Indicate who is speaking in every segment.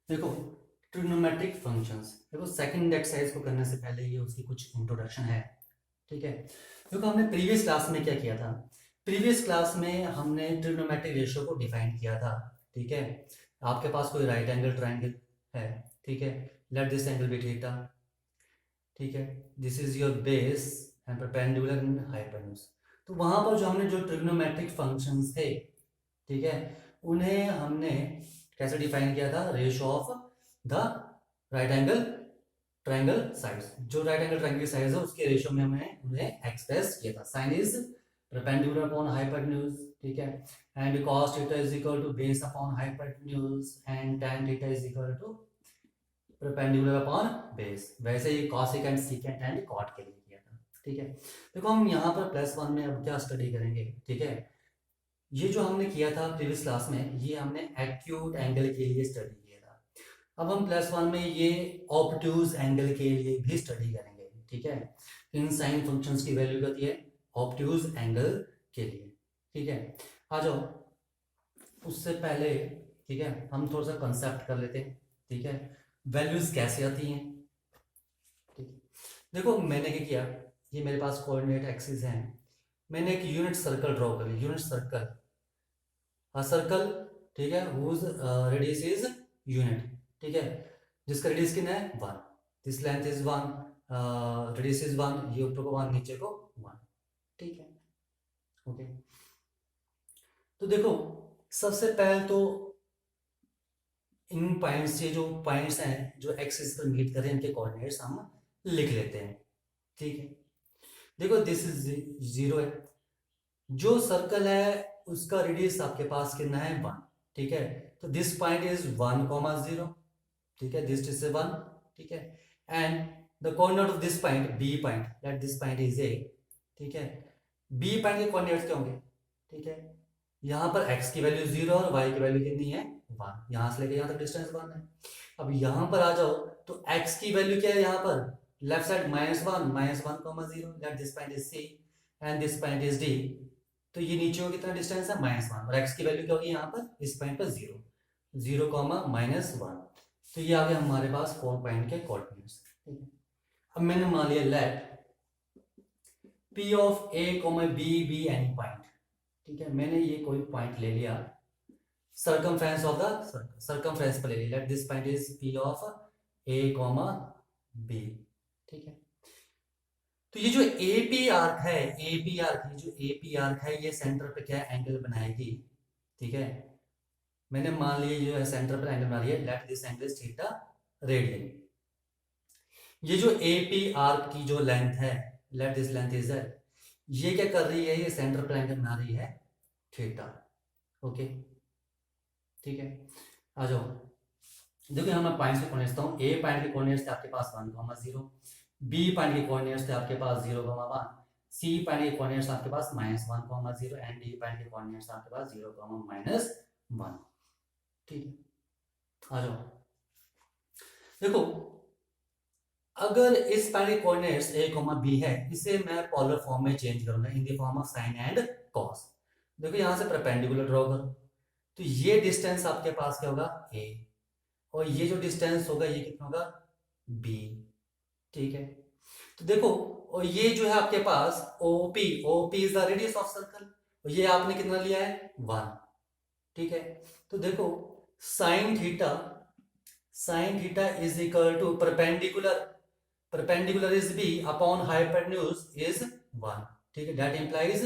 Speaker 1: देखो trigonometric functions, देखो second exercise को करने से पहले ये उसकी कुछ इंट्रोडक्शन है। ठीक है, देखो हमने प्रीवियस क्लास में क्या किया था। प्रीवियस क्लास में हमने ट्रिग्नोमेट्रिक रेशियो को डिफाइन किया था। ठीक है, आपके पास कोई राइट एंगल ट्राइंगल है। ठीक है, let this angle be theta. ठीक है, this is your base and perpendicular and hypotenuse. तो वहां पर जो हमने जो ट्रिग्नोमेट्रिक फंक्शंस थे, ठीक है, उन्हें हमने कैसे डिफाइन किया था, ratio of the right angle triangle sides. जो राइट एंगल ट्रायंगल साइड्स है उसके रेशियो में हमने उन्हें एक्सप्रेस किया था। Sine is perpendicular upon hypotenuse. ठीक है, and cos theta is equal to base upon hypotenuse and tan theta is equal to perpendicular upon base. वैसे ही कॉसिकेंट सीकेंट एंड कॉट के लिए किया था। ठीक है, देखो हम यहाँ पर +1 में अब क्या स्टडी करेंगे। ठीक है, ये जो हमने किया था प्रीवियस क्लास में, ये हमने एक्यूट एंगल के लिए स्टडी किया था। अब हम +1 में ये ऑब्ट्यूज एंगल के लिए भी स्टडी करेंगे। ठीक है, इन साइन फंक्शंस की वैल्यू क्या है ऑब्ट्यूज एंगल के लिए। ठीक है, आ जाओ उससे पहले, ठीक है, हम थोड़ा सा कंसेप्ट कर लेते हैं। ठीक है, वैल्यूज कैसे आती हैं। ठीक है, देखो मैंने क्या किया, ये मेरे पास कोऑर्डिनेट एक्सिस हैं। मैंने एक यूनिट सर्कल ड्रॉ कर लिया, यूनिट सर्कल, a circle, ठीक है, whose radius is unit। ठीक है, जिसका रेडियस कितना है 1, this length is 1, radius is 1, ये ऊपर को 1 नीचे को 1। ठीक है, ओके। तो देखो सबसे पहले तो इन पॉइंट्स से, जो पॉइंट्स हैं जो एक्सिस पर मीट कर रहे हैं, इनके कोऑर्डिनेट्स हम लिख लेते हैं। ठीक है, देखो दिस इज 0 है, जो सर्कल है उसका रेडियस आपके पास कितना है 1। ठीक है, तो दिस पॉइंट इज 1,0। ठीक है, दिस इज 1। ठीक है, and the coordinate of this point B point, that this point is A. ठीक है, बी पॉइंट के कोऑर्डिनेट्स क्या होंगे। ठीक है, यहाँ पर x की वैल्यू 0 और y की वैल्यू कितनी है 1, यहाँ से लेकर यहाँ तक डिस्टेंस 1 है। अब यहाँ पर आ जाओ, तो x की वैल्यू क्या है यहाँ पर, left side -1, -1,0, late this point is c and this point is d। तो ये नीचे को कितना डिस्टेंस है -1, और x की वैल्यू क्या होगी यहाँ पर, इस पॉइंट पर 0, 0, -1। तो ये आ गया हमारे पास 4 पॉइंट के कोऑर्डिनेट्स। ठीक है, अब मैंने मान लिया let p of a, b be any point. ठीक है, मैंने ये कोई पॉइंट ले लिया circumference of the circle, circumference पर ले लिया, let this point is p of a, b। ठीक है, तो ये जो AP आर्क है, AP आर्क, ये जो AP आर्क है, ये सेंटर पे क्या एंगल बनाएगी। ठीक है, मैंने मान लिया जो है सेंटर पर एंगल बना लिया, let this angle is theta radian. ये जो AP आर्क की जो लेंथ है, लेट दिस लेंथ इज ये क्या कर रही है, ये सेंटर पर एंगल बना रही है थीटा। ओके, ठीक है, आ जाओ, देखो यहाँ मैं पॉइंट्स के कोऑर्डिनेट्स हूँ। ए पॉइंट के कोऑर्डिनेट्स थे आपके पास 1,0, बी पॉइंट के कोऑर्डिनेट्स थे आपके पास 0,1, सी पॉइंट के कोऑर्डिनेट्स आपके पास -1,0 एंड डी पॉइंट के कोऑर्डिनेट्स आपके पास 0,-1। ठीक है, आ जाओ, देखो अगर इस पॉइंट के कोऑर्डिनेट्स a, b है, इसे मैं पोलर फॉर्म में चेंज करूंगा in the form of sine and cos. देखो यहाँ से परपेंडिकुलर ड्रॉ करो, तो ये डिस्टेंस आपके पास क्या होगा a, और ये जो डिस्टेंस होगा ये कितना होगा b। ठीक है, तो देखो, और ये जो है आपके पास OP is the radius of circle, और ये आपने कितना लिया है 1। ठीक है, तो देखो sine theta is equal to perpendicular is b upon hypotenuse is 1। ठीक है, that implies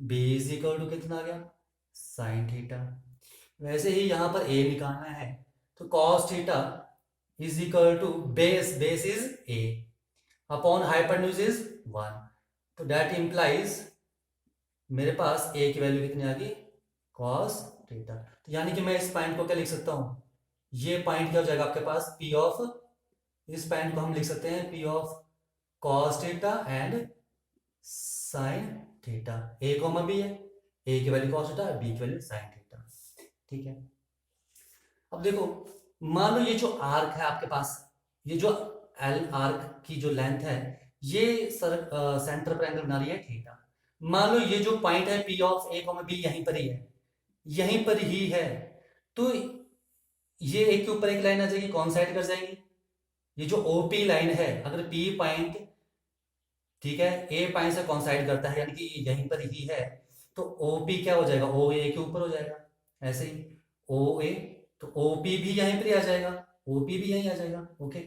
Speaker 1: b is equal to कितना आ गया साइन थीटा। वैसे ही यहां पर a निकालना है, तो cos theta is equal to base is a upon hypotenuse is 1। तो दैट इंप्लाइज मेरे पास a की वैल्यू कितनी आ गई cos थीटा। तो यानी कि मैं इस पॉइंट को क्या लिख सकता हूं, ये पॉइंट क्या हो जाएगा आपके पास p ऑफ, इस पॉइंट को हम लिख सकते हैं p of cos theta and sin theta. a comma b है, a की वैल्यू cos थीटा, b की वैल्यू sin थीटा। ठीक है, अब देखो मान लो ये जो आर्क है आपके पास, ये जो एल आर्क की जो लेंथ है, ये सेंटर पर एंगल बना रही है थीटा। मान लो ये जो पॉइंट है p ऑफ a, b यहीं पर ही है, यहीं पर ही है, तो ये एक के ऊपर एक लाइन आ जाएगी, कॉन्साइड कर जाएंगी। ये जो ओपी लाइन है, अगर पी पॉइंट, ठीक है, ए पॉइंट से कॉन्साइड करता है, यानी कि यहीं पर ही है, तो ओपी क्या हो जाएगा, ओ ए के ऊपर हो जाएगा। ऐसे ही ओ ए, तो ओपी भी यहीं पर ही आ जाएगा, ओपी भी यहीं आ जाएगा। ओके,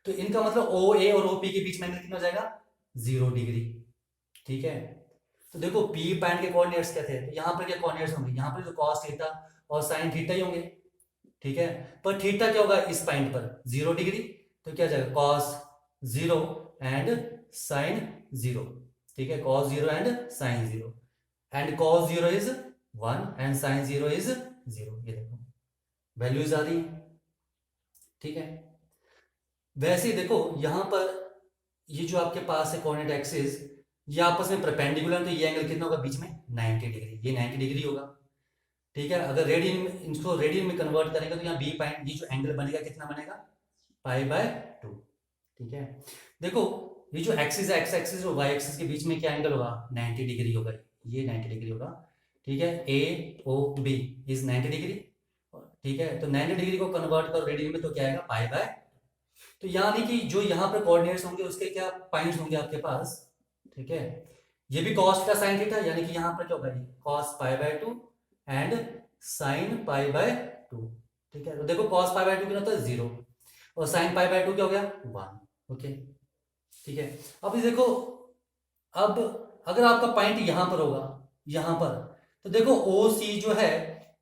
Speaker 1: तो इनका मतलब ओ ए और ओपी के बीच में एंगल कितना हो जाएगा, 0 डिग्री। ठीक है, तो देखो पी पॉइंट के कोऑर्डिनेट्स क्या थे, तो यहाँ पर क्या कोऑर्डिनेट्स होंगे, यहाँ पर जो कॉस थीटा और साइन थीटा ही होंगे। ठीक है, पर थीटा क्या होगा इस पॉइंट पर, 0 डिग्री, तो क्या जाएगा कॉस 0 एंड साइन 0। ठीक है, cos 0 and sine 0, and cos 0 is 1 and sine 0 is 0। ये देखो वैल्यूज आ रही है। ठीक है, वैसे ही देखो यहाँ पर ये जो आपके पास है कोऑर्डिनेट एक्सिस, ये आपस में परपेंडिकुलर, तो ये एंगल कितना होगा बीच में, 90 डिग्री, ये 90 डिग्री होगा। ठीक है, अगर रेडियन में, इसको रेडियन में कन्वर्ट करेंगे तो यहाँ बी पॉइंट, ये जो एंगल बनेगा कितना बनेगा, पाई/2। ठीक है, देखो ये जो एक्सिस है, एक्स एक्सिस और वाई एक्सिस के बीच में क्या एंगल होगा, 90 डिग्री होगा, ये 90 डिग्री होगा। ठीक है, ए ओ बी इज 90 डिग्री। ठीक है, तो 90 डिग्री को कन्वर्ट करो रेडियन में तो क्या आएगा, पाई/, तो यानी कि जो यहाँ पर कोऑर्डिनेट्स होंगे उसके क्या पॉइंट्स होंगे आपके पास। ठीक है, ये भी cos का sin थीटा, यानी कि यहाँ पर क्या होगा, cos π/2 एंड sin π/2। ठीक है, तो देखो cos π/2 क्या होता है, 0, और sin π/2 क्या हो गया, 1। ओके, ठीक है, अब ये देखो, अब अगर आपका पॉइंट यहां पर होगा, यहां पर, तो देखो ओ सी जो है,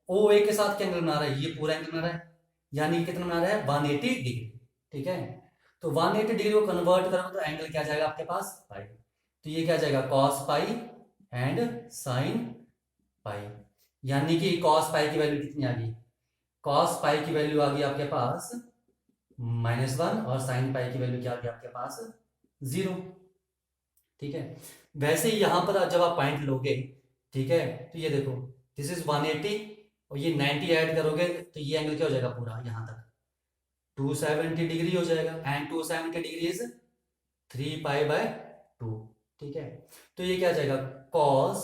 Speaker 1: ओ ए के साथ क्या एंगल बना रहा है, ये पूरा एंगल बना रहा है, यानी कितना बना रहा है, 180 डिग्री। ठीक है, तो 180 डिग्री को कन्वर्ट करो तो एंगल क्या जाएगा आपके पास, पाई, तो ये क्या जाएगा cos पाई एंड sin पाई, यानी कि cos पाई की वैल्यू कितनी आ गई, cos पाई की वैल्यू आ गई आपके पास -1, और sin पाई की वैल्यू क्या आ गई आपके पास, 0। ठीक है, वैसे ही यहां पर जब आप पॉइंट लोगे, ठीक है, तो ये देखो दिस इज 180 और ये 90 ऐड करोगे तो ये एंगल क्या हो जाएगा पूरा यहां तक, 270 डिग्री हो जाएगा, एंड 270 डिग्री इज 3π/2। ठीक है, तो ये क्या आ जाएगा, cos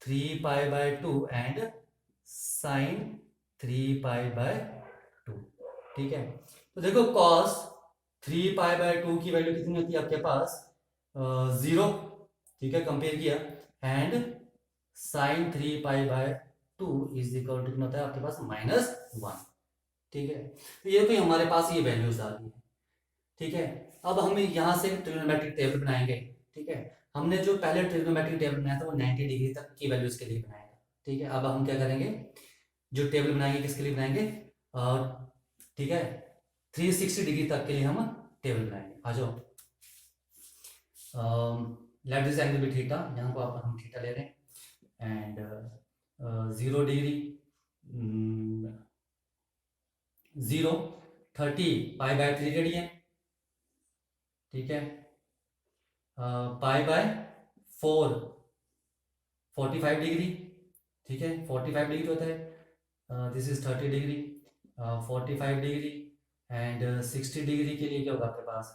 Speaker 1: 3π/2 एंड sin 3π/2। ठीक है, तो देखो cos 3π/2 की वैल्यू कितनी होती है आपके पास, 0। ठीक है, कंपेयर किया, and sin 3π/2 is equal to कितना होता है आपके पास, -1। ठीक है, तो ये कोई हमारे पास ये वैल्यूज आ गई है। ठीक है, अब हम यहाँ से ट्रिग्नोमेट्रिक टेबल बनाएंगे। ठीक है, हमने जो पहले ट्रिग्नोमेट्रिक टेबल बनाया था वो 90 डिग्री तक की वैल्यूज के लिए बनाया था। ठीक है, अब हम क्या करेंगे, जो टेबल बनाएंगे किसके लिए बनाएंगे, ठीक है, 360 डिग्री तक के लिए हम टेबल बनाएंगे। आ जाओ, let this angle be theta, यहाँ को हम थीटा ले रहे हैं, एंड 0 डिग्री, 0 30π/3 रेडियन। ठीक है, π/4 45 डिग्री। ठीक है, 45 डिग्री होता है, this is 30 degree, 45 degree, and 60 degree के लिए क्या होगा आपके पास,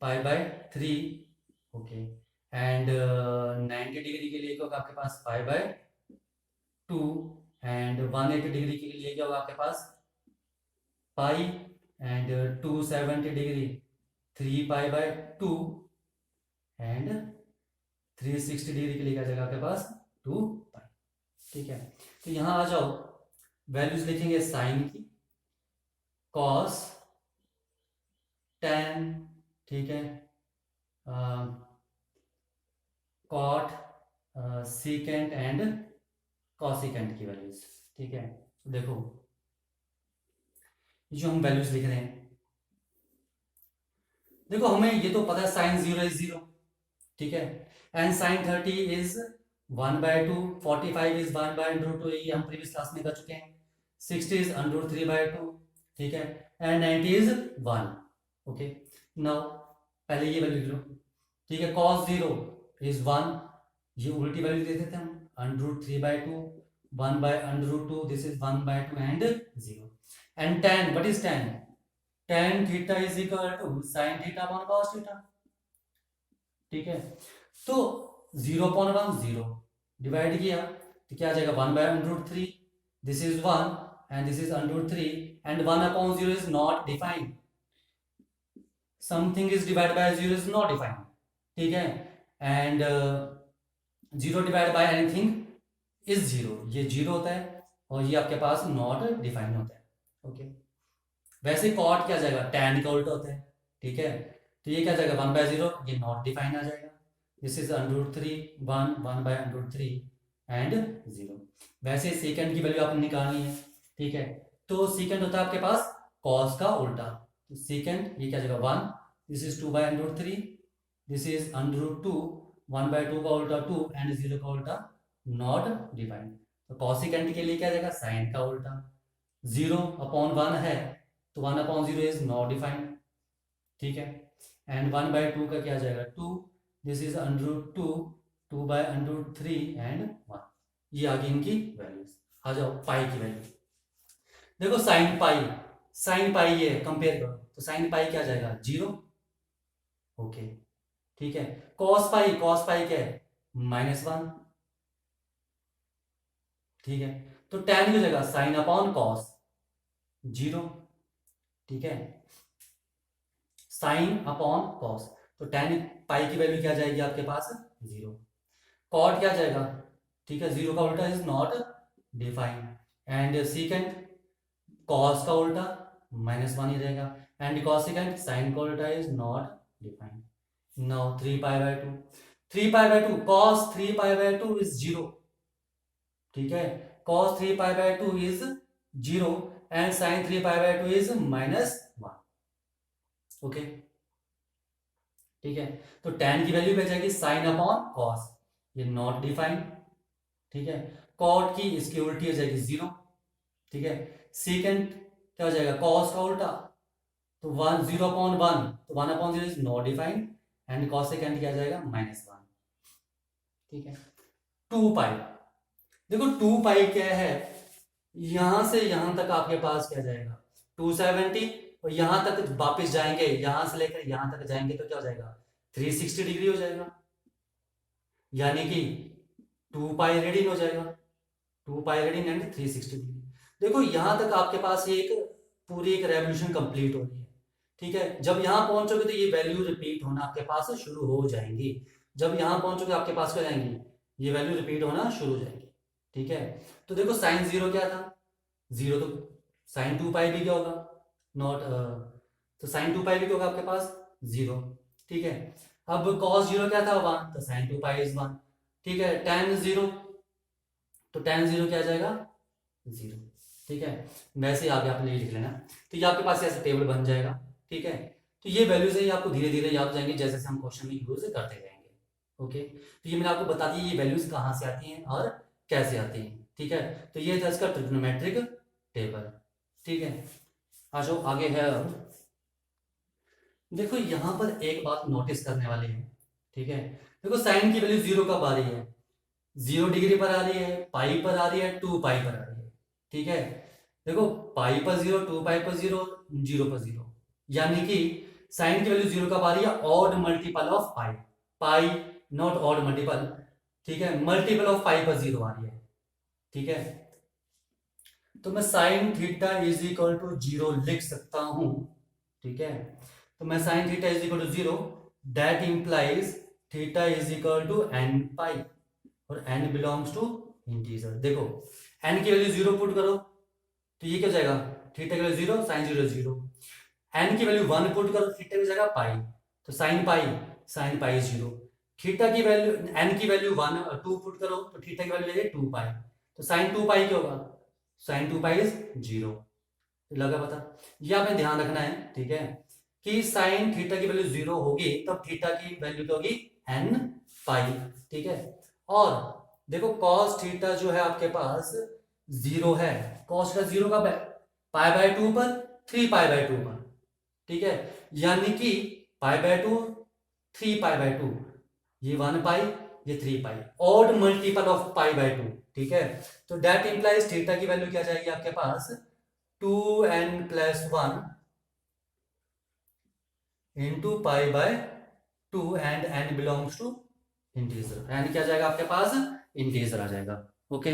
Speaker 1: π/3। ओके, एंड 90 डिग्री के लिए क्या होगा आपके पास, π/2, एंड 180 डिग्री के लिए क्या होगा आपके पास, पाई, एंड 270 डिग्री 3π/2, एंड 360 डिग्री के लिए क्या जाएगा आपके पास, 2π। ठीक है, तो यहां आ जाओ, वैल्यूज लिखेंगे साइन की, कॉस, tan, ठीक है, कॉट, सीकेंट एंड कॉसिकेंट की वैल्यूज। ठीक है, देखो जो हम वैल्यूज लिख रहे हैं, देखो हमें ये तो पता है साइन 0 इज 0। ठीक है, एंड साइन 30 इज 1/2, 45 इज 1/√2, ये हम प्रीवियस क्लास में कर चुके हैं, 60 इज √3/2। ठीक है, एंड 90 इज 1। ओके, नाउ पहले ये वैल्यू लिख लो। ठीक है, cos 0 इज 1, ये उल्टी वैल्यू देते थे हम, √3/2, 1/√2, this is 1/2 and 0। And tan, what is tan, tan theta is equal to sin theta upon cos theta. ठीक है, तो 0/1 0 डिवाइड किया तो क्या आ जाएगा, 1/√3, this is 1 and this is under root 3, and 1 upon 0 is not defined. Something is divided by 0 is not defined. ठीक है, and 0 divided by anything is 0. ये 0 होता है और ये आपके पास not defined होता है. ओके, वैसे cot क्या जाएगा, tan का उल्टा होता है. ठीक है, तो ये क्या जाएगा 1 by 0, ये not defined आ जाएगा. This is under root 3, 1 by under root 3 and 0. वैसे सेकंड की वैल्यू आपने निकालनी है. ठीक है, तो सेकंड होता है आपके पास cos का उल्टा. तो सेकंड ये क्या जाएगा 1, this is 2 by under root 3, this is under root 2, 1 by 2 का उल्टा 2 एंड 0 का उल्टा नॉट डिफाइंड. तो कॉसिकेंट के लिए क्या जाएगा साइन का उल्टा. 0 अपॉन 1 है तो 1 अपॉन 0 इज नॉट डिफाइंड. ठीक है, एंड 1 by 2 का क्या जाएगा 2, this is under root 2, 2 by under root 3 and 1. ये आगे इनकी वैल्यूज. आ जाओ पाई की वैल्यू. देखो साइन पाई ये कंपेयर करो तो साइन पाई क्या जाएगा 0. ओके, ठीक है, कॉस पाई क्या है -1. ठीक है, तो tan की जगह साइन अपॉन कॉस 0. ठीक है, साइन अपॉन कॉस, तो tan पाई की वैल्यू क्या जाएगी आपके पास 0. कॉट क्या जाएगा, ठीक है, 0 का उल्टा is not defined. And सीकेंड cos का उल्टा -1 ही रहेगा. एंड कॉसिकेंट साइन का उल्टा is not defined. Now 3 pi by 2, 3 pi by 2, cos 3 pi by 2 is 0. ठीक है, cos 3 pi by 2 is 0 and sin 3 pi by 2 is -1. Okay, ठीक है, तो tan की वैल्यू क्या जाएगी साइन अपॉन cos, ये नॉट डिफाइंड. ठीक है, cot की इसकी उल्टी हो जाएगी 0. ठीक है, सेकंड क्या हो जाएगा cos का उल्टा, तो 1 0 अपॉन 1, तो 1 upon 0 is not defined and cosecant क्या जाएगा -1. ठीक है, 2 पाई. देखो 2 पाई क्या है, यहां से यहां तक आपके पास क्या जाएगा 270, और यहां तक वापस जाएंगे, यहां से लेकर यहां तक जाएंगे तो क्या हो जाएगा 360 डिग्री हो जाएगा. यानी कि 2 पाई रेडियन हो जाएगा, 2 पाई रेडियन एंड 360 डिग्री. देखो यहां तक आपके पास एक पूरी एक रेवोल्यूशन कंप्लीट हो रही है. ठीक है, जब यहां पहुंचोगे तो ये वैल्यू रिपीट होना आपके पास शुरू हो जाएंगी. जब यहां पहुंचोगे आपके पास क्या जाएंगी, ये वैल्यू रिपीट होना शुरू हो जाएगी. ठीक है, तो देखो साइन 0 क्या था 0, तो साइन 2 पाई भी क्या होगा नॉट, तो साइन 2 पाई भी क्या होगा आपके पास 0. ठीक है, अब cos 0 क्या था 1, तो साइन 2 पाई इज 1. ठीक है, tan 0, तो tan 0 क्या जाएगा 0. ठीक है, वैसे आगे आपने लिख लेना. तो ये आपके पास ऐसे टेबल बन जाएगा. ठीक है, तो ये वैल्यूज है ये आपको धीरे धीरे याद हो जाएंगे जैसे जैसे हम क्वेश्चन में यूज करते जाएंगे. ओके, तो ये मैंने आपको बता दी ये वैल्यूज कहाँ से आती हैं और कैसे आती हैं. ठीक है, तो ये था इसका ट्रिग्नोमेट्रिक टेबल. ठीक है, आ जाओ आगे है. अब देखो यहां पर एक बात नोटिस करने वाली है. ठीक है, देखो साइन की वैल्यू 0 कब आ रही है 0 डिग्री पर आ रही है, पाई पर आ रही है, 2 पाई पर आ रही है. ठीक है, देखो पाई पर 0, 2 पाई पर 0, 0 पर 0, यानी कि साइन की वैल्यू 0 कब आ रही है odd multiple of pi. Pi not odd multiple. ठीक है, मल्टीपल ऑफ पाई पर 0 आ रही है. ठीक है, तो मैं sine theta is equal to 0 लिख सकता हूं. ठीक है, तो मैं sine theta is equal to 0, that implies theta is equal to n pi, और n बिलोंग्स टू इंटीजर. देखो n की वैल्यू 0 पुट करो तो ये क्या हो जाएगा थीटा की वैल्यू 0, साइन 0 0. n की वैल्यू 1 पुट करो थीटा की जगह पाई, तो साइन पाई 0. थीटा की वैल्यू n की वैल्यू 1 2 पुट करो तो थीटा की वैल्यू 2 पाई, तो साइन 2 पाई क्या होगा साइन 2 पाई इज 0. लगा पता, ये आपने ध्यान रखना है. ठीक है, कि साइन थीटा की वैल्यू 0 होगी तब थीटा की वैल्यू क्या होगी n पाई. ठीक है, और देखो cos थीटा जो है आपके पास 0 है, cos का 0 कब है पाई बाय 2 पर, 3 पाई बाय 2 पर. ठीक है, यानी कि पाई बाय 2 3 पाई बाय 2, ये 1 पाई ये 3 pi, odd multiple of pi by 2. ठीक है, तो दैट इंप्लाइज थीटा की वैल्यू क्या जाएगी आपके पास 2n plus 1 into pi by 2 and n belongs to integer. N क्या जाएगा आपके पास इंटीजर आ जाएगा. ओके,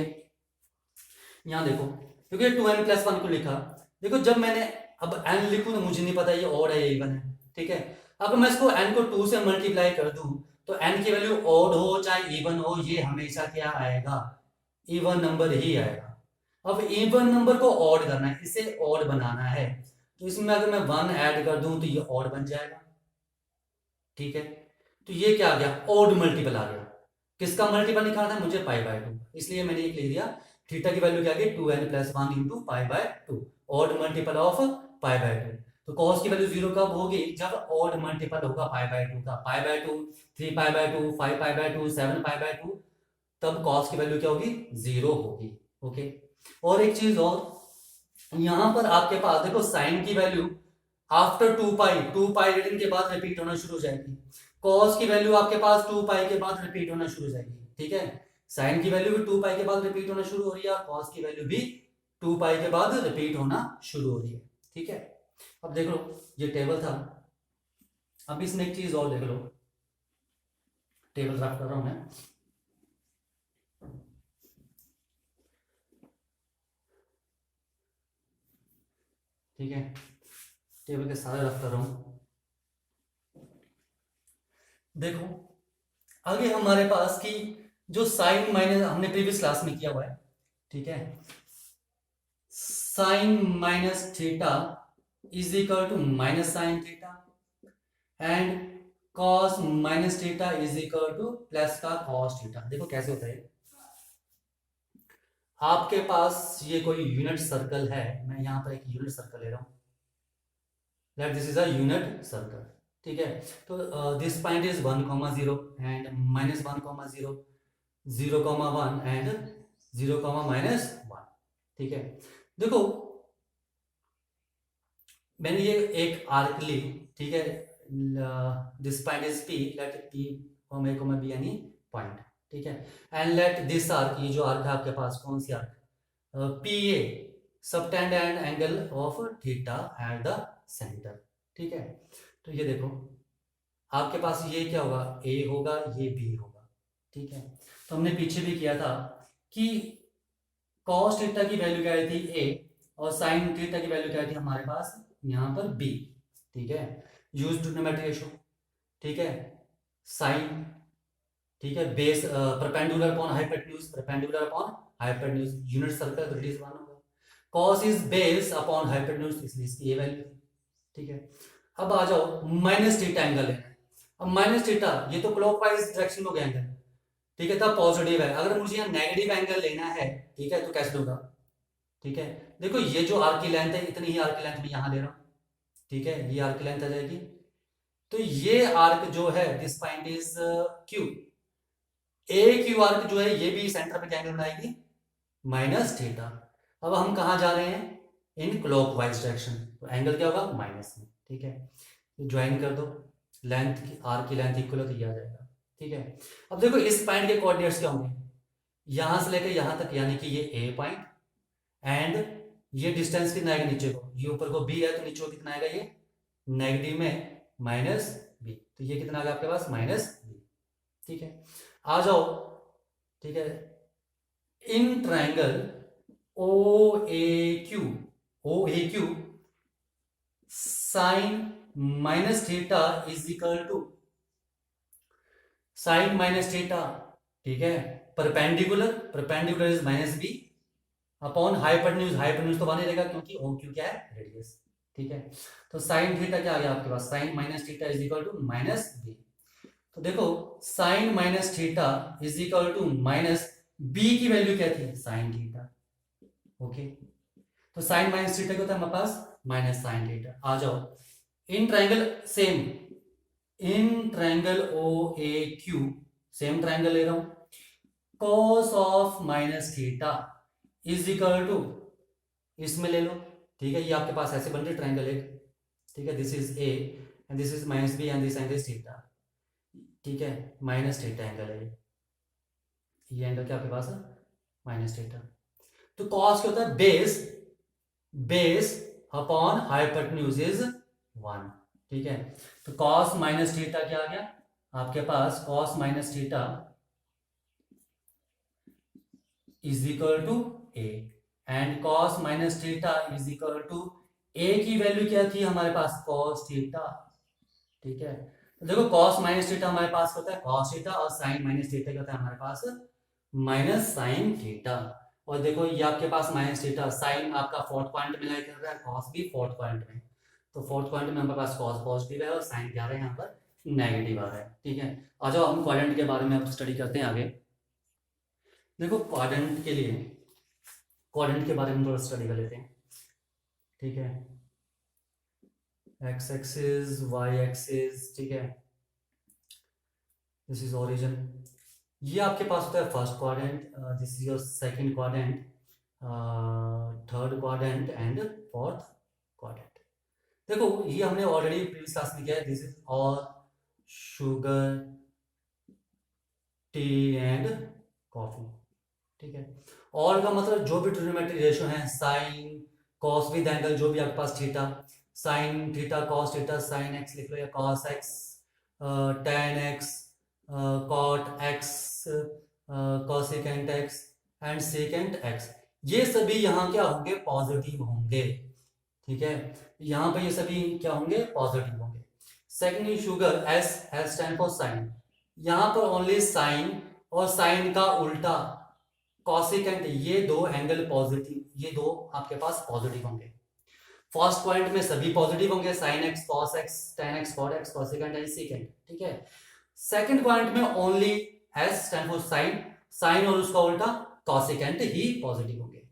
Speaker 1: यहां देखो क्योंकि 2n+1 को लिखा। देखो जब मैंने अब n लिखूं तो मुझे नहीं पता ये ऑड है या इवन है, ठीक है। अगर मैं इसको n को 2 से मल्टीप्लाई कर दूं तो n की वैल्यू ऑड हो चाहे इवन हो, ये हमेशा क्या आएगा, इवन नंबर ही आएगा। अब इवन नंबर को ऑड करना है, इसे ऑड बनाना है, तो इसमें अगर मैं 1 ऐड कर दूं तो ये ऑड बन जाएगा, ठीक है। तो ये क्या आ गया, ऑड मल्टीपल आ गया। किसका मल्टीपल निकालना है मुझे, π/2, इसलिए मैंने ये लिख दिया थीटा की वैल्यू क्या आ गई 2n+1 into π/2, odd multiple of π/2। तो कॉस की वैल्यू 0 कब होगी, जब ऑड मल्टीपल होगा π/2 का, π/2 3π/2 5π/2 7π/2, तब कॉस की वैल्यू क्या होगी, 0 होगी। ओके, और एक चीज और, यहां पर आपके पास देखो साइन की वैल्यू आफ्टर 2π रीडिंग के बाद रिपीट होना शुरू हो जाएगी, कॉस की वैल्यू आपके पास 2π के बाद रिपीट होना शुरू हो जाएगी, ठीक है। साइन की वैल्यू भी 2π के बाद रिपीट होना शुरू हो रही है और कॉस की वैल्यू भी 2π के बाद रिपीट होना शुरू हो रही है, ठीक है। अब देख लो ये टेबल था, अब इसमें एक चीज और देख लो, टेबल ड्राफ्ट कर रहा हूं मैं, ठीक है, टेबल के सारे रफ कर रहा हूं। देखो आगे हमारे पास की जो साइन माइनस हमने प्रीवियस क्लास में किया हुआ है, ठीक है, sine minus theta is equal to minus sine theta and cos minus theta is equal to plus का कॉस थीटा। देखो कैसे होता है, आपके पास ये कोई यूनिट सर्कल है, मैं यहां पर एक यूनिट सर्कल ले रहा हूं, let this is a unit circle, ठीक है। तो this point is 1,0 and -1,0 0,1 and 0,-1, ठीक है। देखो मैंने ये एक आर्क ली, ठीक है, this point is P, let P, B यानी पॉइंट, ठीक है, एंड लेट दिस आर्क, ये जो आर्क है आपके पास कौन सी arc, PA subtend and angle of theta at the centre, ठीक है। तो ये देखो आपके पास ये क्या होगा, A होगा, ये B होगा, ठीक है। तो हमने पीछे भी किया था कि कॉस थीटा की वैल्यू क्या आई थी A और साइन थीटा की वैल्यू क्या आई थी हमारे पास यहाँ पर B, ठीक है। यूज ट्रिग्नोमेट्री रेशियो, ठीक है, साइन, ठीक है, base perpendicular upon hypotenuse, perpendicular upon hypotenuse, unit circle तो इट 1 होगा, cos is base upon hypotenuse, इसलिए इसकी ये वैल्यू, ठीक है। अब आ जाओ माइनस थीटा एंगल है, अब माइनस थीटा ये तो क्लॉकवाइज डायरेक्शन में हो गया एंगल, ठीक है, तब पॉजिटिव है। अगर मुझे यहाँ नेगेटिव एंगल लेना है, ठीक है, तो कैसे लूंगा, ठीक है। देखो ये जो आर्क की लेंथ है इतनी ही आर्क की लेंथ मैं यहाँ ले रहा हूँ, ठीक है, ये आर्क की लेंथ आ जाएगी। तो ये आर्क जो है this point is Q, A Q arc जो है ये भी सेंटर पे क्या एंगल बनाएगी, माइनस थीटा। अब हम कहाँ जा रहे हैं, इन क्लॉकवाइज डायरेक्शन, तो एंगल क्या होगा माइनस में, ठीक है। ज्वाइन कर दो, लेंथ की आर्क की लेंथ इक्वल है तो ये आ जाएगा, ठीक है। अब देखो इस पॉइंट के कोऑर्डिनेट्स क्या होंगे, यहां से लेकर यहां तक, यानी कि ये ए पॉइंट एंड ये डिस्टेंस कितना आएगा नीचे को, ये ऊपर को बी है तो नीचे को कितना आएगा, ये नेगेटिव में माइनस बी, तो ये कितना आ गया आपके पास माइनस बी, ठीक है। आ जाओ, ठीक है, in triangle O A Q sine minus theta is equal to sine minus theta, ठीक है, perpendicular is minus B upon hypotenuse तो बने रहेगा क्योंकि ओ क्यू क्या है रेडियस, ठीक है। तो साइन थीटा क्या आ गया आपके पास, sine minus theta is equal to minus B. तो देखो sine minus theta is equal to minus B की वैल्यू क्या थी, साइन थीटा, ओके। तो साइन माइनस थीटा क्या होता है हमारे पास, माइनस साइन थीटा। आ जाओ in triangle same, in triangle O A Q same triangle ले रहा हूं, cos of minus theta is equal to, इसमें ले लो, ठीक है, ये आपके पास ऐसे बन रही ट्राइंगल एक, ठीक है, this is A and this is minus B and this angle is theta, ठीक है, माइनस थीटा एंगल है ये एंगल क्या आपके पास है माइनस थीटा। तो कॉस क्या होता है, बेस अपॉन हाइपोटेन्यूज इज 1, ठीक है। तो कॉस माइनस थीटा क्या आ गया आपके पास, cos minus theta is equal to a and cos minus theta is equal to a की वैल्यू क्या थी हमारे पास, कॉस थीटा। ठीक है, तो देखो कॉस माइनस थीटा हमारे पास होता है कॉस थीटा, और साइन माइनस थीटा क्या होता है हमारे पास, माइनस साइन थीटा। और देखो ये आपके पास माइनस थीटा, साइन आपका फोर्थ पॉइंट में लाई कर रहा है, कॉस भी फोर्थ पॉइंट में, तो फोर्थ पॉइंट में हमारे पास कॉस पॉजिटिव है और साइन क्या आ रहा है यहाँ पर, नेगेटिव आ रहा है। ठीक है, आ जाओ हम क्वाड्रेंट के बारे में अब स्टडी करते हैं आगे। देखो क्वाड्रेंट के लिए, क्वाड्रेंट के बारे में थोड़ा स्टडी कर लेते हैं। ठीक है, एक्स एक्सिस, वाई एक्सिस, ठीक है, दिस इज ओरिजिन। ये आपके पास होता है first quadrant, this is your second quadrant, third quadrant and fourth quadrant. देखो ये हमने ऑलरेडी प्रीवियस क्लास में किया है, this is all sugar, tea and coffee. ठीक है, और का मतलब जो भी ट्रिग्नोमेट्रिक रेशियो है, साइन कॉस विद एंगल, जो भी आपके पास theta, sine theta cos theta, sine x लिख लो या cos x, tan x, cot x, cosecant x and secant x, ये सभी यहाँ क्या होंगे, पॉजिटिव होंगे। ठीक है, यहाँ पे ये सभी क्या होंगे, पॉजिटिव होंगे। Secondly sugar, S, S stand for sine, यहाँ पर ओनली साइन और साइन का उल्टा कॉसिकेंट, ये दो एंगल पॉजिटिव, ये दो आपके पास पॉजिटिव होंगे। फर्स्ट पॉइंट में सभी पॉजिटिव होंगे, sine x, cos x, tan x, cot x, cosecant and secant. ठीक है, सेकंड पॉइंट में only S stand for sine, sine और उसका उल्टा कॉसिकेंट ही पॉजिटिव होंगे।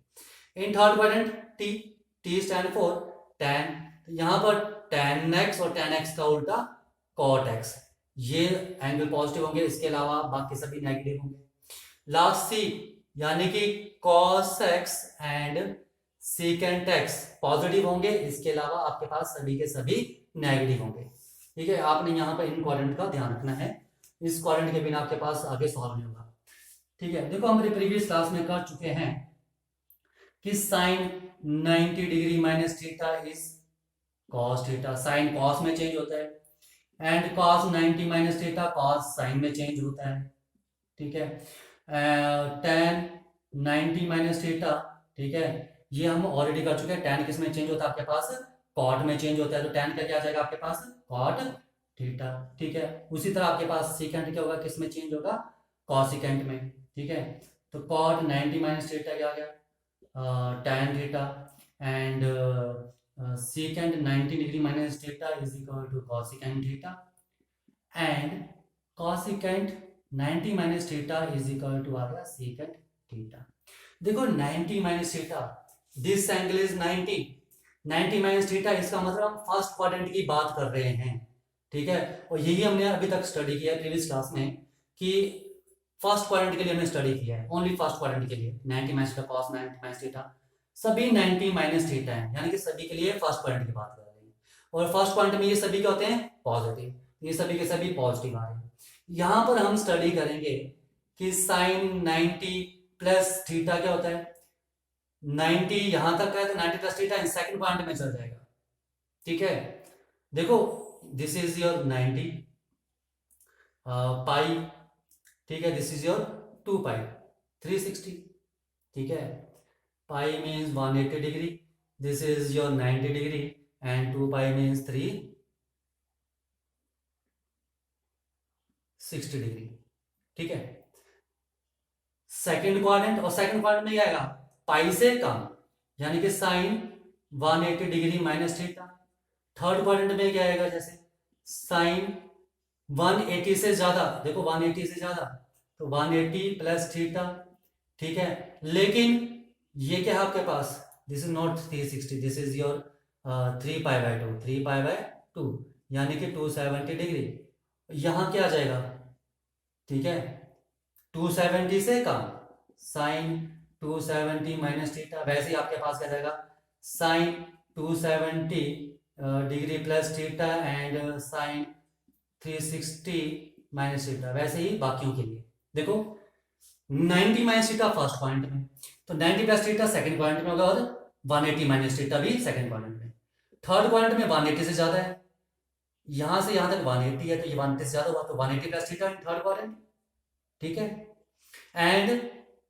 Speaker 1: In third quadrant T, T stand for tan, यहां पर टेन एक्स और टेन एक्स का उल्टा कॉट एक्स, ये एंगल पॉजिटिव होंगे, इसके अलावा बाकी सभी नेगेटिव होंगे। लास्ट सी यानी कि cos x and secant x positive होंगे, इसके अलावा आपके पास सभी के सभी नेगेटिव होंगे। ठीक है, आपने यहाँ पर इन क्वाड्रेंट का ध्यान रखना है, इस क्वाड्रेंट के बिना आपके पास आगे सॉल्व नहीं होगा। ठीक है, देखो हमारे प्रीवियस क्लास में कर चुके हैं कि sine 90 degree minus theta is cos theta, sine cos में चेंज होता है and cos 90 minus theta cos sine में चेंज होता है। ठीक है, टेन 90 माइनस थीटा, ठीक है, ये हम ऑलरेडी कर चुके हैं। टेन किस में चेंज होता है आपके पास, कॉट में चेंज होता है, तो टेन का क्या आ जाएगा आपके पास, कॉट थीटा। ठीक है, उसी तरह आपके पास सीकेंट क्या होगा, किस में चेंज होगा, कॉसिकेंट में। ठीक है, तो कॉट 90 माइनस थीटा क्या आ गया, tan theta and secant 90 degree minus theta is equal to cosecant theta and cosecant 90 minus theta is equal to आ गया secant थीटा। देखो 90 minus theta, this angle is 90, 90 minus theta, इसका मतलब हम first quadrant की बात कर रहे हैं। ठीक है, और यही हमने अभी तक स्टडी किया है प्रीवियस क्लास में कि फर्स्ट क्वाड्रेंट के लिए हमने स्टडी किया है, ओनली फर्स्ट क्वाड्रेंट के लिए 90 minus theta cos 90 minus theta, सभी 90 माइनस थीटा है, यानी कि सभी के लिए फर्स्ट पॉइंट की बात कर रहे हैं। और फर्स्ट पॉइंट में ये सभी क्या होते हैं, पॉजिटिव, ये सभी के सभी पॉजिटिव आ रहे हैं। यहां पर हम स्टडी करेंगे कि साइन 90 प्लस थीटा क्या होता है, 90 यहां तक है तो 90 plus theta in second point में चल जाएगा। ठीक है, देखो दिस इज योर 90 पाई, ठीक है, दिस इज योर 2 पाई 360। ठीक है, pi means 180 degree, this is your 90 degree and 2 pi means 360 degree। ठीक है, सेकंड क्वाड्रेंट, और सेकंड क्वाड्रेंट में क्या आएगा, पाई से कम, यानी कि sine 180 degree minus theta. Third quadrant में क्या आएगा, जैसे साइन 180 से ज्यादा, देखो 180 से ज्यादा तो 180 प्लस थीटा। ठीक है, लेकिन ये क्या है आपके पास, this is not 360, this is your 3 pi by 2, 3 pi by 2 यानी कि 270 डिग्री, यहां क्या आ जाएगा। ठीक है, 270 से कम, साइन 270 माइनस थीटा, वैसे ही आपके पास क्या जाएगा, sine 270 degree plus theta and sine 360 minus theta, वैसे ही बाकियों के लिए। देखो 90 माइनस थीटा फर्स्ट पॉइंट में, तो 90 प्लस थीटा सेकंड पॉइंट में होगा, और 180 माइनस थीटा भी सेकंड पॉइंट में। थर्ड पॉइंट में 180 से ज्यादा है, यहां से यहां तक 180 है, तो ये 180 से ज्यादा हुआ, तो 180 plus theta in third quadrant. ठीक है, एंड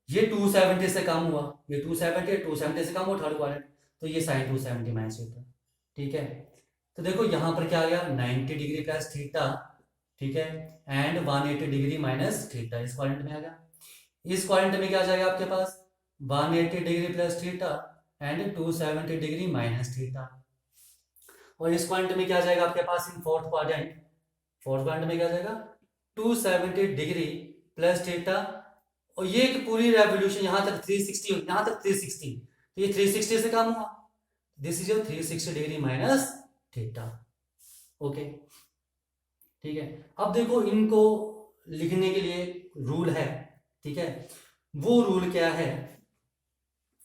Speaker 1: ये 270 से कम हुआ, ये 270 से कम हुआ थर्ड क्वाड्रेंट, तो ये साइन 270 माइनस थीटा। ठीक है, तो देखो यहाँ पर क्या आ गया 90 डिग्री प्लस थीटा, ठीक है, एंड 180 डिग्री माइनस थीटा इस क्वाड्रेंट में आ गया। इस क्वाड्रेंट में क्या आ जाएगा आपके पास 180 degree plus theta and 270 degree minus theta. और इस क्वाड्रेंट में क्या आ जाएगा आपके पास इन फोर्थ क्वाड्रेंट में क्या आ जाएगा 270 डिग्री प्लस थीटा। और ये एक पूरी रेवोल्यूशन यहाँ तक 360, यहाँ तक 360, तो ये 360 से कम हुआ, this is your 360 degree minus theta. Okay, ठीक है। अब देखो इनको लिखने के लिए रूल है, ठीक है, वो रूल क्या है,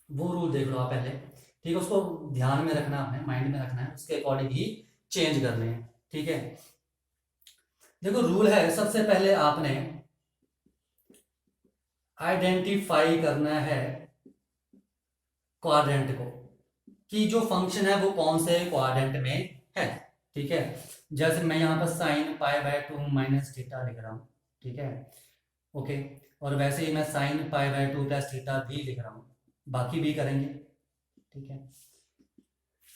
Speaker 1: वो रूल देख लो आप पहले, ठीक है, उसको ध्यान में रखना है, माइंड में रखना है, उसके अकॉर्डिंग ही चेंज करने हैं। ठीक है, देखो रूल है, सबसे पहले आपने आइडेंटिफाई करना है क्वाड्रेंट को, कि जो फंक्शन है वो कौन से क्वाड्रेंट में है। ठीक है, जैसे मैं यहाँ पर sine pi by 2 minus theta लिख रहा हूँ, ठीक है, ओके, और वैसे ही मैं sine pi by 2 plus theta भी लिख रहा हूँ, बाकी भी करेंगे। ठीक है,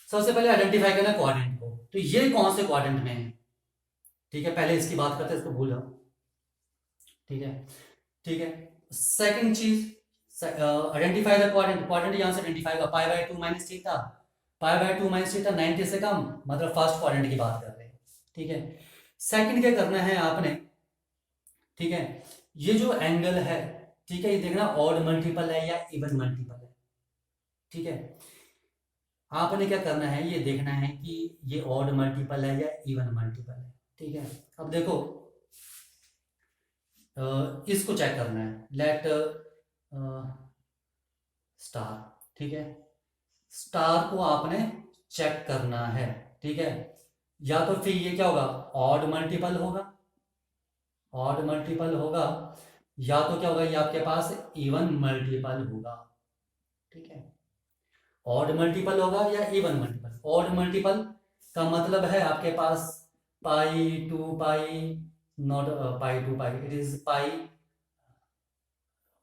Speaker 1: सबसे पहले आइडेंटिफाई करना क्वाड्रेंट को, तो ये कौन से क्वाड्रेंट में है। ठीक है, पहले इसकी बात करते हैं, इसको भूल जाओ। ठीक है, ठीक है, सेकंड चीज आइडेंटिफाई द क्वाड्रेंट, क्वाड्रेंट यहां से आइडेंटिफाई होगा पाई by 2 minus theta, pi by 2 minus theta 90 से कम, मतलब फर्स्ट क्वाड्रेंट की बात कर रहे हैं। ठीक है, सेकंड क्या करना है आपने, ठीक है, ये जो एंगल है, ठीक है, ये देखना ऑड मल्टीपल है या इवन मल्टीपल है। ठीक है, आपने क्या करना है, ये देखना है कि ये ऑड मल्टीपल है या इवन मल्टीपल है। ठीक है, अब देखो इसको चेक करना है, लेट स्टार, ठीक है, स्टार को आपने चेक करना है। ठीक है, या तो फिर ये क्या होगा ऑड मल्टीपल होगा, ऑड मल्टीपल होगा, या तो क्या होगा ये आपके पास इवन मल्टीपल होगा। ठीक है, ऑड मल्टीपल होगा या इवन मल्टीपल। ऑड मल्टीपल का मतलब है आपके पास pi two pi, not pi two pi, it is pi,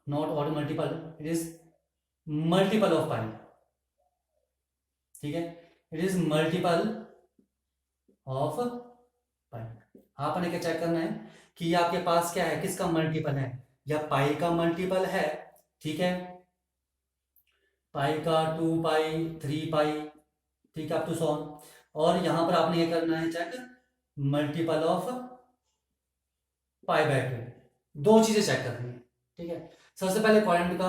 Speaker 1: not odd multiple, it is multiple of pi. ठीक है, it is multiple of pi. आपने क्या चेक करना है कि ये आपके पास क्या है, किसका मल्टीपल है, या पाई का मल्टीपल है। ठीक है, पाई का 2 पाई 3 पाई, ठीक है, अप टू सो ऑन। और यहां पर आपने ये करना है check multiple of pi by 2, दो चीजें चेक करनी है। ठीक है, सबसे पहले क्वाड्रेंट का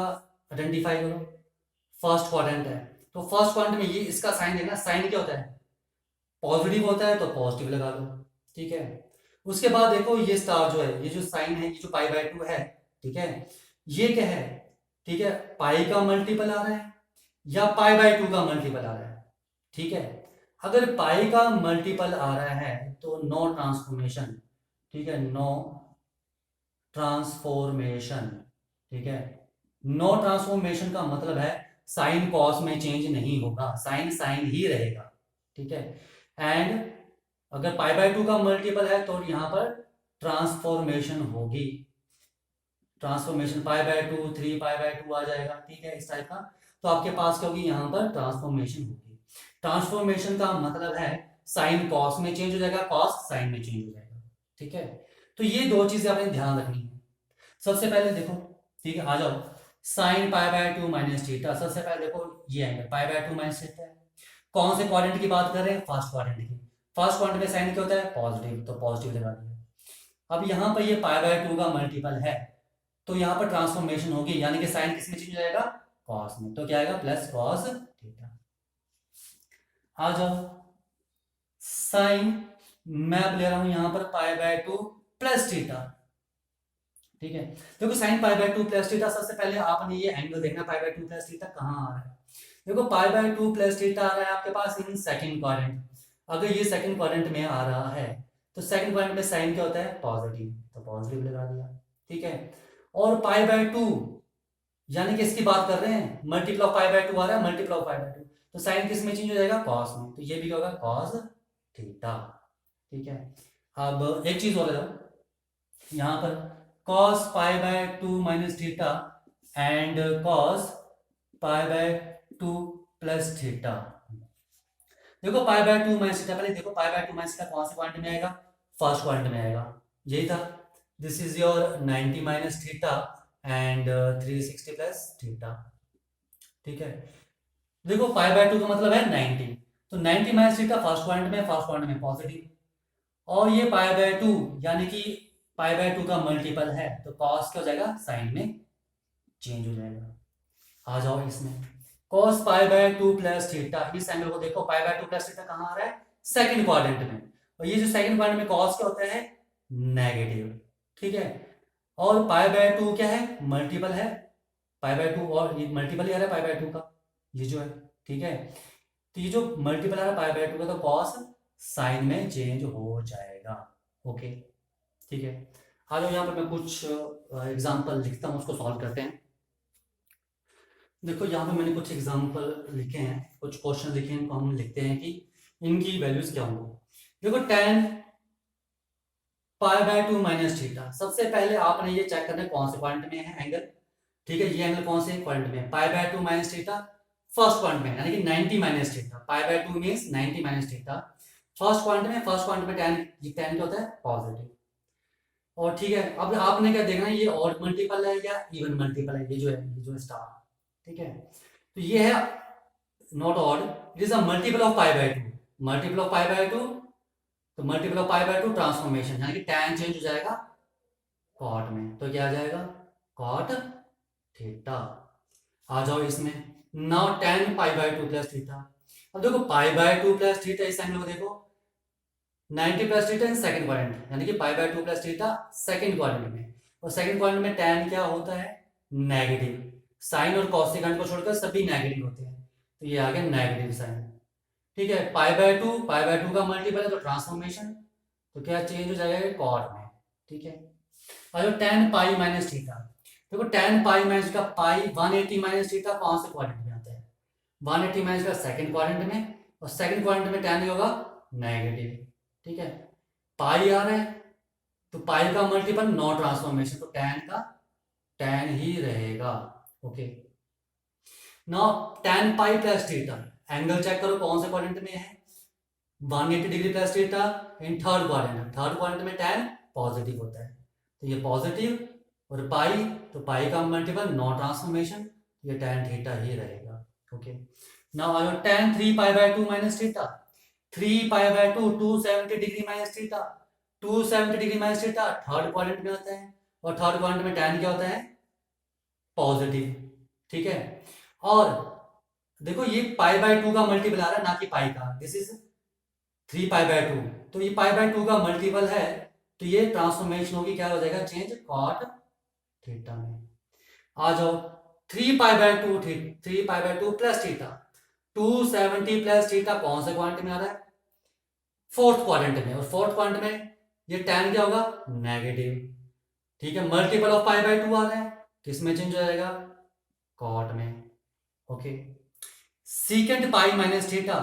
Speaker 1: आइडेंटिफाई करो, फर्स्ट क्वाड्रेंट है, तो फर्स्ट क्वाड्रेंट में ये इसका साइन देखना, साइन क्या होता है पॉजिटिव होता है, तो पॉजिटिव लगा दो। ठीक है, उसके बाद देखो ये स्टार जो है, ये जो साइन है, ये जो पाई बाय 2 है, ठीक है, ये क्या है, ठीक है, पाई का मल्टीपल आ रहा है या पाई बाय 2 का मल्टीपल आ रहा है। ठीक है, अगर पाई का मल्टीपल आ रहा है तो नो ट्रांसफॉर्मेशन। ठीक है, नो ट्रांसफॉर्मेशन। ठीक है, नो ट्रांसफॉर्मेशन का मतलब है साइन कॉस में चेंज नहीं होगा, साइन साइन ही रहेगा। ठीक है, एंड अगर पाई बाय 2 का मल्टीपल है तो यहां पर ट्रांसफॉर्मेशन होगी, transformation pi by 2 3 pi by 2 आ जाएगा। ठीक है, इस टाइप का, तो आपके पास क्या होगी यहां पर ट्रांसफॉर्मेशन होगी। ट्रांसफॉर्मेशन का मतलब है साइन कॉस में चेंज हो जाएगा, कॉस साइन में चेंज हो जाएगा। ठीक है, तो ये दो चीजें आपने ध्यान रखनी है। सबसे पहले देखो, ठीक है, आ जाओ, sine pi by 2 minus theta, सबसे पहले देखो ये angle pi by 2 minus theta है, कौन से क्वाड्रेंट की बात कर रहे हैं, फर्स्ट क्वाड्रेंट की। फर्स्ट क्वाड्रेंट में साइन क्या होता है पॉजिटिव, तो पॉजिटिव लगा दिया। अब यहां पर ये पाई बाय 2 का मल्टीपल है, तो यहां पर ट्रांसफॉर्मेशन होगी, यानी कि साइन किस में चेंज हो जाएगा कॉस में, तो क्या आएगा प्लस कॉस थीटा। आ जाओ, साइन मैं अब ले रहा हूं यहां पर पाई बाय 2 प्लस थीटा। ठीक है, देखो sine pi by 2 plus theta, सबसे पहले आपने ये एंगल देखना पाई बाय 2 प्लस थीटा कहां आ रहा है। देखो पाई बाय 2 प्लस थीटा आ रहा है आपके पास इन सेकंड क्वाड्रेंट, अगर ये सेकंड क्वाड्रेंट में आ रहा है तो सेकंड क्वाड्रेंट में साइन क्या होता है पॉजिटिव, तो पॉजिटिव लगा दिया। ठीक है, और पाई बाय 2 यानी कि इसकी बात कर रहे हैं मल्टीपल ऑफ पाई बाय 2 आ रहा है, मल्टीपल ऑफ पाई बाय 2, तो साइन किस में चेंज हो जाएगा कॉस में, तो ये भी क्या होगा कॉस थीटा। ठीक है, अब एक चीज और यहाँ पर cos pi by 2 minus theta and cos pi by 2 plus theta. देखो पाई बाय 2 माइनस थीटा, पहले देखो पाई बाय 2 माइनस थीटा कौन से क्वांट में आएगा, फर्स्ट क्वांट में आएगा, यही था। This is your 90 minus theta and 360 plus theta, ठीक है। देखो पाई बाय 2 का मतलब है 90, तो 90 माइनस थीटा फर्स्ट क्वांट में पॉजिटिव, और ये पाई बाय 2 यानी कि पाई बाय 2 का मल्टीपल है, तो कॉस क्या हो जाएगा, साइन में चेंज हो जाएगा। आ जाओ इसमें, cos pi by 2 plus theta, इस एंगल को देखो, पाई बाय 2 प्लस थीटा कहाँ आ रहा है, सेकंड क्वाड्रेंट में, और ये जो सेकंड क्वाड्रेंट में cos क्या होता है, नेगेटिव, ठीक है। और पाई बाय 2 क्या है, मल्टीपल है पाई बाय 2, और ये मल्टीपल ही आ रहा है पाई बाय 2 का, ये जो है, ठीक है। तो ये जो मल्टीपल आ रहा है पाई बाय 2 का, तो cos साइन में चेंज हो जाएगा, ओके, ठीक है। आ जाओ यहाँ पर मैं कुछ एग्जांपल लिखता हूँ, उसको सॉल्व करते हैं। देखो यहाँ पे मैंने कुछ एग्जांपल लिखे हैं, कुछ क्वेश्चन लिखे हैं, इनको हम लिखते हैं कि इनकी वैल्यूज क्या होंगी। देखो tan pi by 2 minus theta, सबसे पहले आपने ये चेक करना है कौन से क्वाड्रेंट में है एंगल, ठीक है। ये एंगल कौन से क्वाड्रेंट में है, पाई by 2 minus theta first quadrant में, यानी कि 90 minus theta, pi by 2 means 90 minus theta first quadrant में, फर्स्ट क्वाड्रेंट में tan क्या होता है, पॉजिटिव। और ठीक है, अब आपने क्या देखना है, ये ऑड मल्टीपल है या इवन मल्टीपल है, ये जो है स्टार, ठीक है। तो ये है not odd, it is a multiple of pi by 2, multiple of pi by 2, तो multiple of pi by 2 transformation, यानी कि tan चेंज हो जाएगा कॉट में, तो क्या आ जाएगा, कॉट थीटा। आ जाओ इसमें, now tan pi by 2 plus theta, अब देखो पाई बाय 2 प्लस थीटा, इस एंगल को देखो 90 plus theta in second quadrant, यानी कि पाई by 2 plus theta second quadrant में, और सेकंड क्वाड्रेंट में tan क्या होता है, नेगेटिव, साइन और कोसेकेंट को छोड़कर सभी नेगेटिव होते हैं, तो ये आ गया नेगेटिव साइन, ठीक है। पाई बाय 2 का मल्टीपल है, तो ट्रांसफॉर्मेशन, तो क्या चेंज हो जाएगा, कॉट में, ठीक है। और tan पाई माइनस थीटा, देखो tan पाई माइनस का पाई 180 माइनस थीटा कौन से क्वाड्रेंट में आता है, 180 माइनस का सेकंड क्वाड्रेंट में, और सेकंड क्वाड्रेंट में tan होगा नेगेटिव, ठीक है। पाई आ रहा है, तो पाई का मल्टीपल नो ट्रांसफॉर्मेशन, तो tan का tan ही रहेगा, okay. Now tan pi plus theta, angle check करो कौन से क्वाड्रेंट में है, 180 degree plus theta in third quadrant, third quadrant में tan पॉजिटिव होता है, तो ये पॉजिटिव, और पाई, तो पाई का मल्टीपल नो ट्रांसफॉर्मेशन, ये tan थीटा ही रहेगा, ओके। नाउ आ जाओ tan 3 pi by 2 minus theta, 3 pi by 2 270 degree minus theta, 270 degree minus theta third quadrant में आता है, और थर्ड क्वाड्रेंट में tan क्या होता है, पॉजिटिव, ठीक है। और देखो ये पाई बाय 2 का मल्टीपल आ रहा है, ना कि पाई का, दिस इज 3 पाई बाय 2, तो ये पाई बाय 2 का मल्टीपल है, तो ये ट्रांसफॉर्मेशन होगी, क्या हो जाएगा, चेंज कॉट थीटा में। आ जाओ 3 pi by 2 3 pi by 2 plus theta, 270 plus theta कौन से क्वाड्रेंट में आ रहा है, फोर्थ क्वाड्रेंट में, और फोर्थ क्वाड्रेंट में ये tan क्या होगा, नेगेटिव, ठीक है। मल्टीपल ऑफ पाई बाय 2 आ रहा है, किसमें चेंज हो जाएगा, कॉट में, okay. Secant pi minus theta,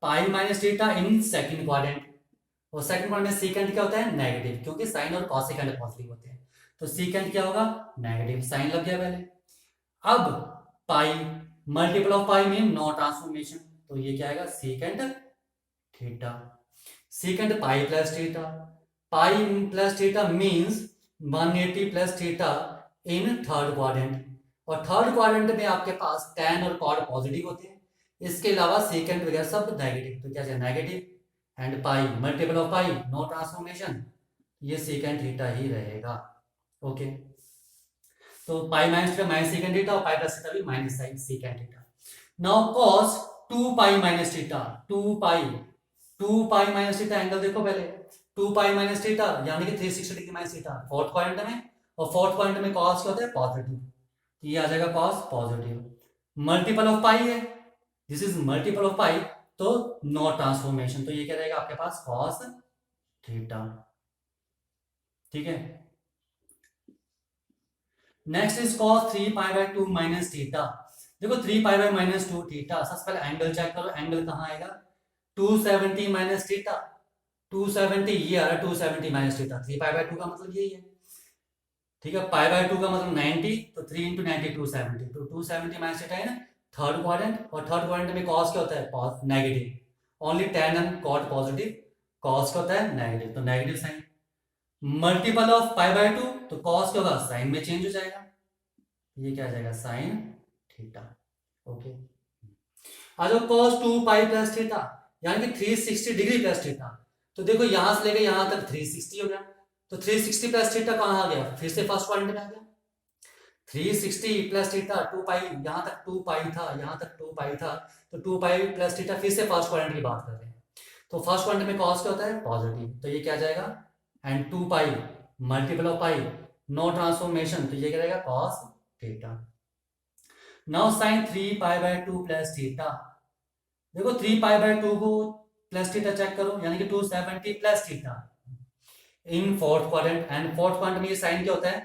Speaker 1: pi minus theta in second quadrant, और सेकंड क्वाड्रेंट में सीकेंट क्या होता है, नेगेटिव, क्योंकि साइन और कॉसेकेंट पॉजिटिव होते हैं, तो सीकेंट क्या होगा, नेगेटिव, साइन लग गया पहले। अब pi, multiple of pi mean no transformation, तो ये क्या आएगा, secant theta, secant pi plus theta, pi plus theta means 180 plus theta in third quadrant, और थर्ड क्वाड्रेंट में आपके पास tan और cot पॉजिटिव होते हैं, इसके अलावा सेकेंड वगैरह सब नेगेटिव, तो क्या है, negative and pi, multiple of pi no transformation, ये सेकेंड थीटा ही रहेगा, ओके। तो pi minus theta minus second theta, और पाई प्लस थीटा भी minus second theta. Now cos 2 pi minus theta, 2 pi minus theta, angle देखो पहले, 2 pi minus theta यानी कि 360 degree minus theta fourth quadrant में, और फोर्थ क्वाड्रेंट में cos क्या होता है, पॉजिटिव, ये आ जाएगा cos पॉजिटिव, मल्टीपल ऑफ पाई है, दिस इज मल्टीपल ऑफ पाई, तो नो ट्रांसफॉर्मेशन, तो ये क्या रहेगा आपके पास, cos थीटा, ठीक है। Next is cos 3 pi by 2 minus theta, देखो 3 पाई बाय माइनस 2 थीटा, सबसे पहले एंगल चेक करो, एंगल कहाँ आएगा, 270 माइनस थीटा, 270 ये आ रहा है, 270 माइनस थीटा, 3 पाई बाय 2 का मतलब यही है, ठीक है, पाई बाय 2 का मतलब 90, तो 3 इंटू 90 270, तो 270 माइनस थीटा है ना थर्ड क्वाड्रेंट, और थर्ड क्वाड्रेंट में कॉस क्या होता है negative, only tan and cot positive, cos क्या होता है नेगेटिव, तो negative sine, multiple of pi by 2, तो कॉस क्या होगा साइन में चेंज हो जाएगा, ये क्या आ जाएगा साइन थीटा। ओके, आ जाओ cos 2 पाई प्लस थीटा, यानी कि 360 डिग्री प्लस थीटा, तो देखो यहां से लेके यहां तक 360 हो गया, तो 360 प्लस थीटा कहाँ आ गया, फिर से फर्स्ट पॉइंट में आ गया, 360 प्लस थीटा 2 पाई, यहाँ तक 2 पाई था, यहाँ तक 2 पाई था, तो 2 पाई प्लस थीटा, फिर से फर्स्ट क्वाड्रेंट की बात कर रहे हैं, तो फर्स्ट क्वाड्रेंट में कॉस क्या होता है पॉजिटिव, तो ये क्या आ जाएगा, and 2 pi multiple of pi, no transformation, तो ये क्या रहेगा cos theta. Now sine 3 pi by 2 plus theta, देखो 3 पाई बाय 2 को प्लस थीटा चेक करो, यानी कि 270 plus theta in fourth quadrant, and fourth quadrant में ये साइन क्या होता है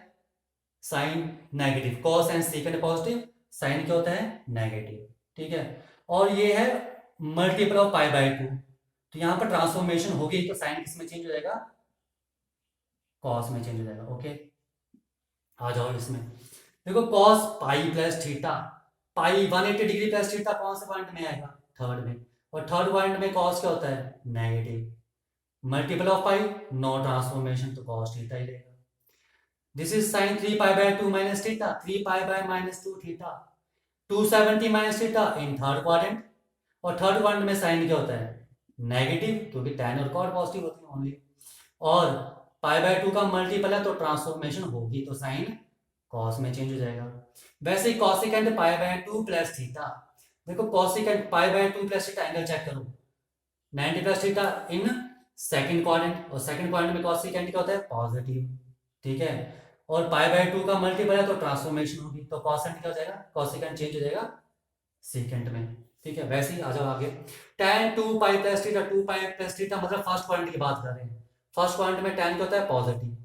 Speaker 1: sine negative, cos and second positive, sine क्या होता है नेगेटिव, ठीक है, और ये है मल्टीपल ऑफ पाई बाय 2, तो यहाँ पर ट्रांसफॉर्मेशन होगी तो साइन किस में चेंज हो जाएगा कॉस में चेंज हो जाएगा। ओके, आ जाओ इसमें, देखो कॉस पाई प्लस थीटा, पाई 180 डिग्री प्लस थीटा कौन से पॉइंट में आएगा थर्ड में, और थर्ड पॉइंट में कॉस क्या होता है negative, multiple of pi no transformation, तो कॉस थीटा ही रहेगा। This is sine 3 pi by 2 minus theta, 3 pi by minus 2 theta, 270 minus theta in third quadrant, और थर्ड क्वाड्रेंट में साइन क्या होता है नेगेटिव, क्योंकि tan और cot पॉजिटिव होते हैं ओनली, और पाई बाय 2 का मल्टीपल है तो ट्रांसफॉर्मेशन होगी तो साइन कॉस में चेंज हो जाएगा। वैसे ही cosecant pi by 2 plus theta, देखो cosecant pi by 2 plus theta angle check करो, 90 plus theta in second quadrant, और सेकंड क्वाड्रेंट में कॉसिकेंट क्या होता है पॉजिटिव, ठीक है, और पाई बाय 2 का मल्टीपल है तो ट्रांसफॉर्मेशन होगी, तो कॉसेंट क्या हो जाएगा कॉसिकेंट चेंज हो जाएगा सेकंड में, ठीक है। वैसे ही आ जाओ आगे, tan 2 pi plus theta, 2 pi plus theta मतलब फर्स्ट पॉइंट की बात कर रहे हैं, फर्स्ट पॉइंट में tan क्या होता है पॉजिटिव,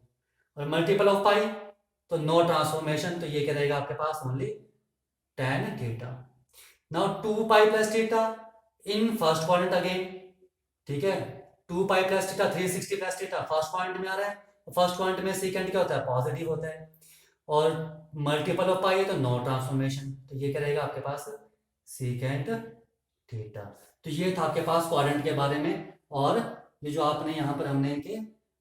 Speaker 1: और मल्टीपल ऑफ पाई तो नो ट्रांसफॉर्मेशन, तो ये क्या रहेगा आपके पास only tan theta. Now 2 pi plus theta in first quadrant again, ठीक है, 2 pi plus theta 360 plus theta first point में आ रहा है, फर्स्ट पॉइंट में सेकंड क्या होता है पॉजिटिव होता है, और मल्टीपल ऑफ पाई है तो नो ट्रांसफॉर्मेशन, तो ये क्या रहेगा आपके पास सेकंड थीटा। तो ये था आपके पास क्वाड्रेंट के बारे में, और ये जो आपने यहाँ पर हमने इनके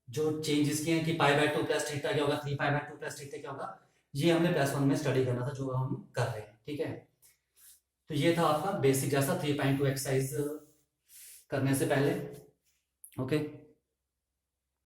Speaker 1: जो चेंजेस किए हैं कि पाई बाय 2 प्लस थीटा क्या होगा, 3 पाई बाय 2 प्लस थीटा क्या होगा, ये हमने +1 में स्टडी करना था जो हम कर रहे हैं, ठीक है। तो ये था आपका बेसिक जैसा 3.2 एक्सरसाइज करने से पहले। ओके।